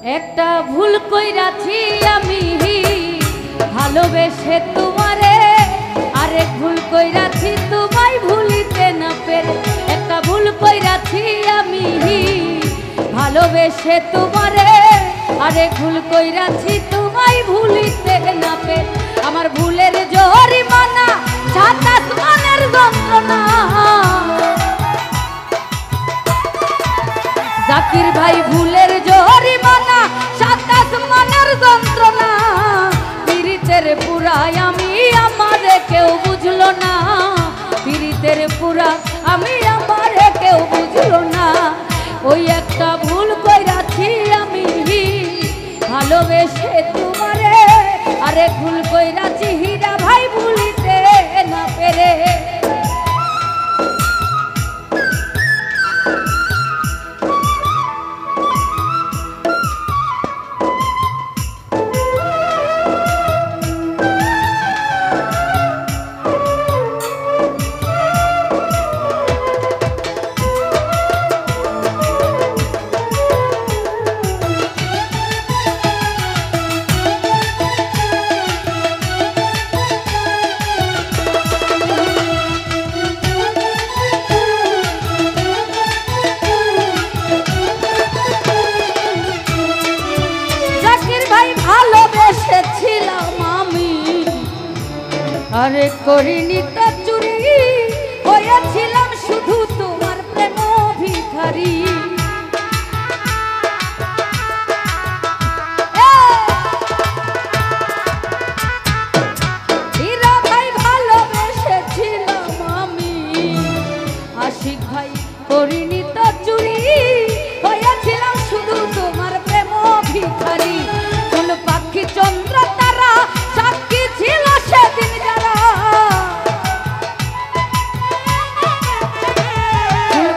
একটা ভুল কইরাছি আমি ভালোবেসে তোমারে, আরেক ভুল কইরাছি তোমায় ভুলিতে না পেরে। একটা ভুল কইরাছি আমি ভালোবেসে তোমারে, আরেক ভুল কইরাছি তোমায় ভুলিতে না পেরে। আমার ভুলের জরিমানা সাত আসমানের যন্ত্রণা, জাকির ভাই ভুলের জরিমানা সাত আসমানের যন্ত্রণা। পীড়িতের পুরাই আমি আমারে কেউ বুঝলো না, পীড়িতের পুরা আমি আমারে কেউ বুঝলো না। ওই একটা ভুল কইরাছি আমি ভালোবেসে তোমারে, আরেক ভুল কইরাছি হীরা ভাই ভুলিতে না পেরে। আরে করিনি তো চুরি, হয়েছিলাম শুধু তোমার প্রেম ভিখারি। হীরা ভাই ভালোবেসেছিলাম আমি, আশিক ভাই করিনি তো চুরি, হয়েছিলাম শুধু তোমার প্রেম ভিখারি। কোন পাখি চন্দ্র তারা সাক্ষী ছিল সেদিন যারা,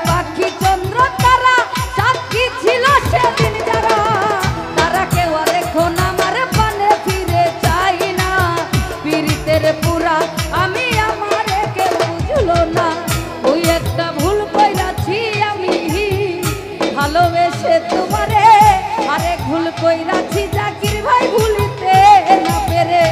পাখি চন্দ্র তারা সাক্ষী ছিল সেদিন যারা। তারা কেউ এখন আমার পানে ফিরে চাই না, পীড়িতের পুরা আমি আমারে কেউ বুঝলো না। ওই একটা ভুল কইরাছি আমি ভালোবেসে তোমারে, আরেক ভুল কইরাছি জাকির ভাই ভুলিতে না পেরে।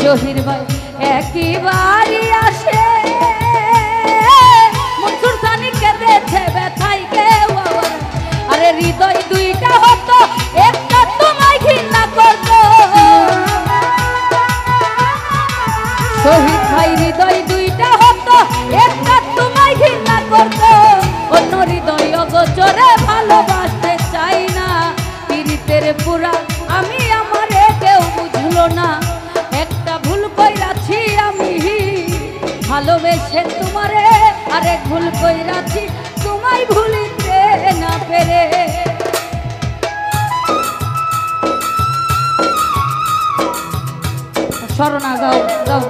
জহির ভাই একবারই আসে, মনসুর সানি কেঁদেছে ব্যথাই কেউ আবার। আরে হৃদয় দুইটা হতো, একটা তোমায় ঘৃণা করতো। শহীদ ভাই হৃদয় দুইটা হতো, একটা তোমায় ঘৃণা করতো। অন্য হৃদয় অগোচরে ভালোবাসতে চাই না, পীড়িতের পুরা আমি আমারে কেউ বুঝলো না। একটা ভুল কইরাছি আমি ভালোবেসে তোমারে, আরেক ভুল কইরাছি তোমায় ভুলিতে না পেরে। শরণা গাও গাও।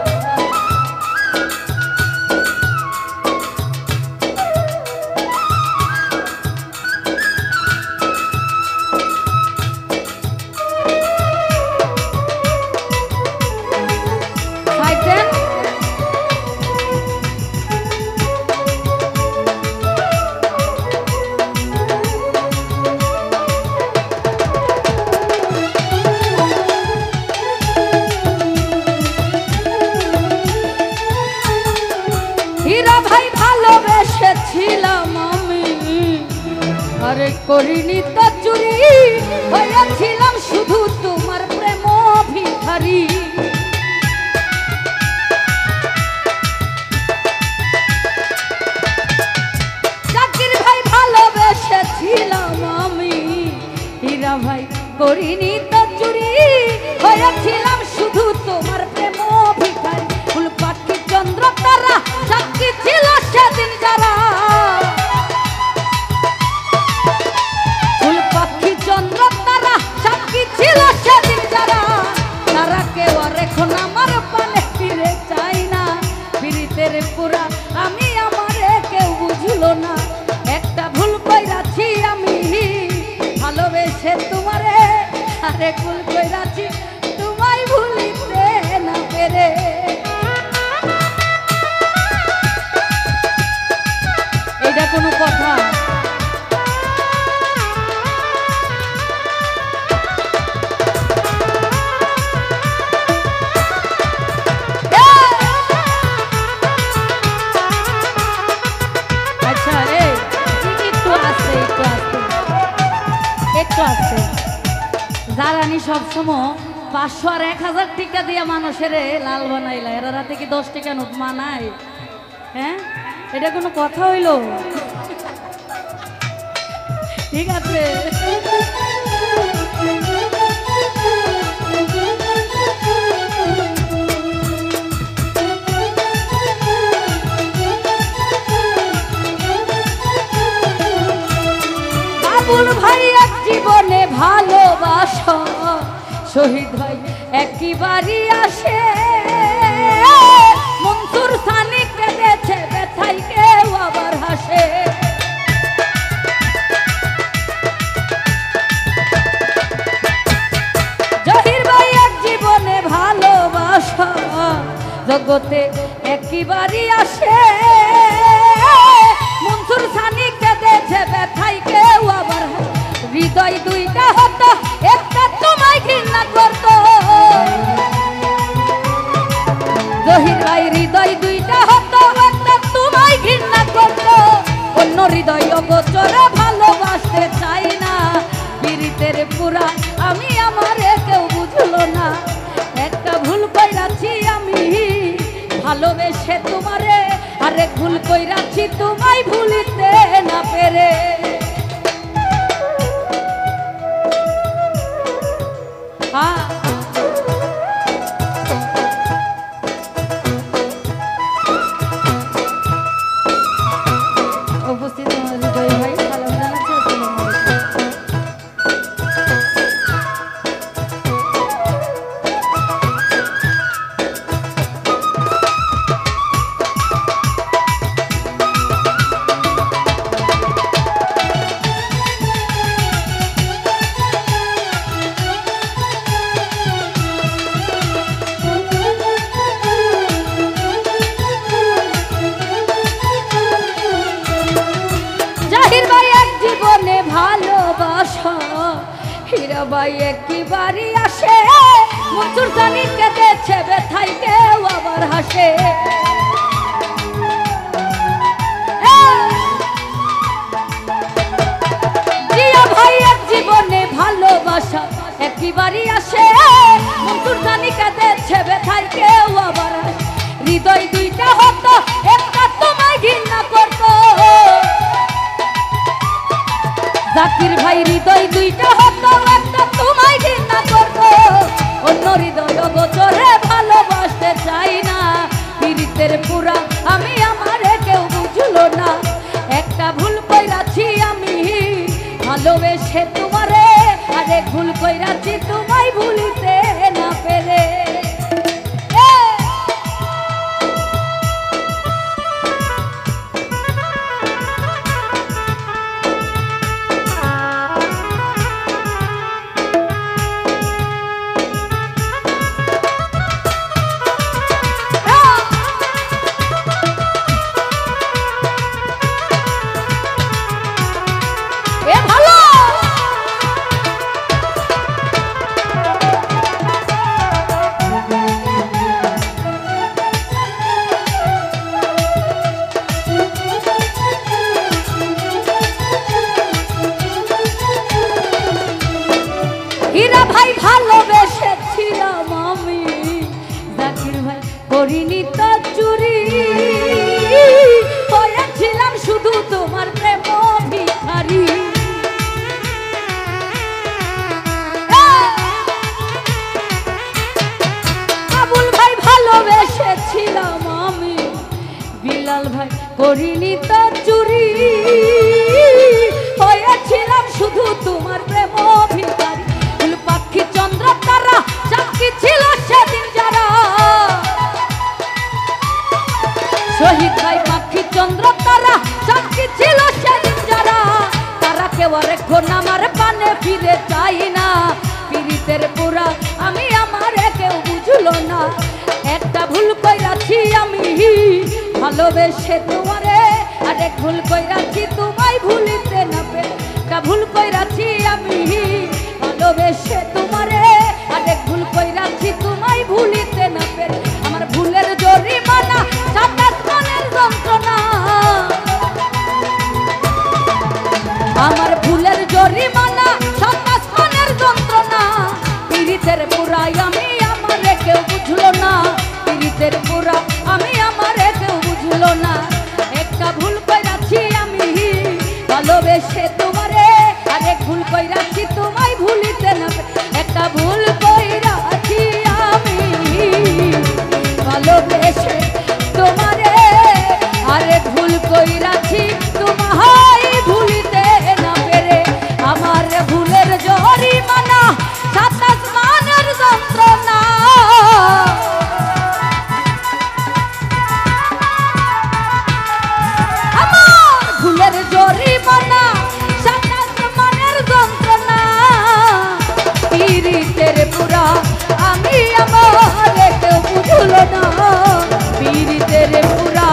হীরা ভাই ভালোবেসেছিলাম আমি, আরে করিনি তো চুরি, হয়েছিলাম শুধু তোমার প্রেম করিনি তো চুরি, হয়েছিলাম শুধু তোমার প্রেম ভিখারি। ফুল পাখি চন্দ্র তারা সাক্ষী ছিল সেদিন যারা, ফুল পাখি চন্দ্র তারা সাক্ষী ছিল সেদিন যারা, তারা কেউ আর এখন আমার পানে ফিরে চাই না। পীড়িতের পুরা আমি আমারে কেউ বুঝলো না, একটা ভুল কইরাছি আমি ভালোবেসে তোমারে, আরে ভুল কইরাছি তোমায় ভুলিতে না পেরে। এটা কোনো কথা? জারানি সবসময় 500 আর 1000 টাকা দিয়ে মানুষের লাল বানাইলা, এরা রাতে কি 10 টাকা নোট মানায়? হ্যাঁ, এটা কোনো কথা হইল? ঠিক আছে, বাবুল ভাই এক জীবনে ভালোবাসা, শহীদ ভাই একবারই আসে, মনসুর সানি কেঁদেছে ব্যথায় কেউ আবার হাসে। জহির ভাই এক জীবনে ভালোবাসা, জগতে একবারই আসে, মনসুর সানি কেঁদেছে ব্যথায় কেউ আবার হাসে। হৃদয় দুইটা হতো, একটা তোমায় ঘৃণা করতো, জহির ভাই হৃদয় দুইটা হতো, একটা তোমায় ঘৃণা করতো, অন্য হৃদয় অগোচরে ভালোবাসতে চাই না। পীড়িতের পুরা আমি আমারে কেউ বুঝলো না, একটা ভুল কইরাছি আমি ভালোবেসে তোমারে, আরে ভুল কইরাছি তোমায় ভুলিতে না পেরে। উপস্থিত হৃদয় ভাই সালাম জানাচ্ছি, আসসালামু হীরাবাই একবারই আসে, মনসুর জানি কেঁদেছে ব্যথায় কেউ আবার হাসে। জিয়া ভাই এক জীবনে ভালোবাসা একবারই আসে, মনসুর জানি কেঁদেছে ব্যথায় কেউ আবার হাসে। হৃদয় দুইটা হতো, একটা তোমায় ঘৃণা করতো, জাকির ভাই হৃদয় দুইটা হতো, একটা তোমায় ঘৃণা করতো, অন্য হৃদয় অগোচরে ভালোবাসতে চাই না। পীড়িতের পুরা আমি আমারে কেউ বুঝলো না, একটা ভুল কইরাছি আমি ভালোবেসে তোমারে, আরে ভুল কইরাছি তোমায় ভুলিতে না পেরে। হীরা ভাই ভালোবেসেছিলাম আমি, জাকির ভাই করিনি তো চুরি, হয়েছিলাম শুধু তোমার প্রেম ভিখারি। করিনি তো চুরি, হয়েছিলাম শুধু তোমার প্রেম ভিখারি। ফুল পাখি চন্দ্র তারা সাক্ষী ছিল সেদিন যারা, শহীদ ভাই পাখি চন্দ্র তারা সাক্ষী ছিল সেদিন যারা। তারা কেউ রেখো না আমার পানে ফিরে চাই না, পীড়িতের পুরা আমি আমারে কেউ বুঝলো না। একটা ভুল কইরাছি আমি ভালোবেসে তোমারে, আরেক ভুল কইরাছি তোমায় ভুলিতে না পেরে। একটা ভুল কইরাছি আমি ভালোবেসে তোমারে, আরেক ভুল কইরাছি তোমায় ভুলিতে না পেরে। আমার ভুলের জরিমানা সাতাশ মনের যন্ত্রণা, আমার ভুলের জরিমানা সাতাশ মনের যন্ত্রণা। পীড়িতের পুরাই আমি আমারে কেউ বুঝলো না, পীড়িতের পুরা আমি আমারে কেউ বুঝলো না। একটা ভুল কইরাছি আমি ভালোবেসে তোমারে, আরেক ভুল কইরাছি তোমায় ভুলিতে না। একটা ভুল কইরাছি আমি ভালোবেসে তোমারে, আরেক ভুল কইরাছি তোমায় ভুলিতে না পেরে। আমার ভুলের জরিমানা সাতাশ মনের যন্ত্রণা, আমার ভুলের জরিমানা সাতাশ মনের যন্ত্রণা। পীড়িতের পুরা আমি আমারে কেউ বুঝলো না, পীড়িতের পুরা